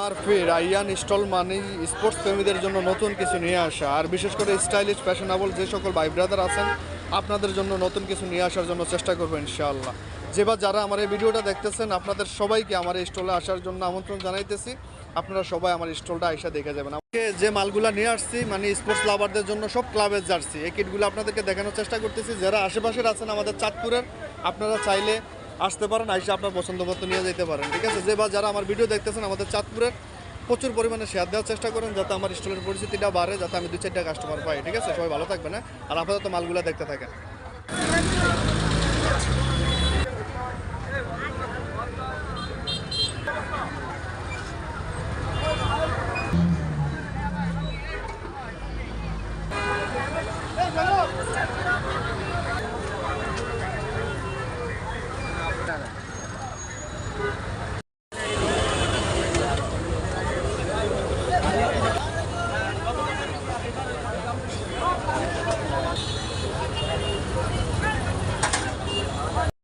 আর ফির Ian stall মানে sports প্রেমীদের জন্য নতুন কিছু নিয়ে আসা, আর বিশেষ করে স্টাইলিশ ফ্যাশনেবল যে সকল ভাই ব্রাদার আছেন আপনাদের জন্য নতুন কিছু নিয়ে আসার জন্য চেষ্টা করবো ইনশাআল্লাহ। যেবার যারা আমার এই ভিডিওটা দেখতেছেন আপনাদের সবাইকে আমার এই স্টলে আসার জন্য আমন্ত্রণ জানাইতেছি। আপনারা সবাই আমার স্টলটা আইসা দেখে যাবেন। আমাকে যে মালগুলা নিয়ে আসছি মানে স্পোর্টস লাভারদের জন্য সব ক্লাবের জার্সি, এই কিটগুলো আপনাদেরকে দেখানোর চেষ্টা করতেছি। যারা আশেপাশের আছেন আমাদের চাঁদপুরের, আপনারা চাইলে আসতে পারেন, আইসা আপনার পছন্দ মতো নিয়ে যেতে পারেন, ঠিক আছে। যে বা যারা আমার ভিডিও দেখতেছেন আমাদের চাঁদপুরের প্রচুর পরিমাণে শেয়ার দেওয়ার চেষ্টা করেন যাতে আমার স্টলের পরিস্থিতিটা বাড়ে, যাতে আমি 2-4টা কাস্টমার পাই, ঠিক আছে। সবাই ভালো থাকবেন, হ্যাঁ। আর আপাতত মালগুলো দেখতে থাকেন।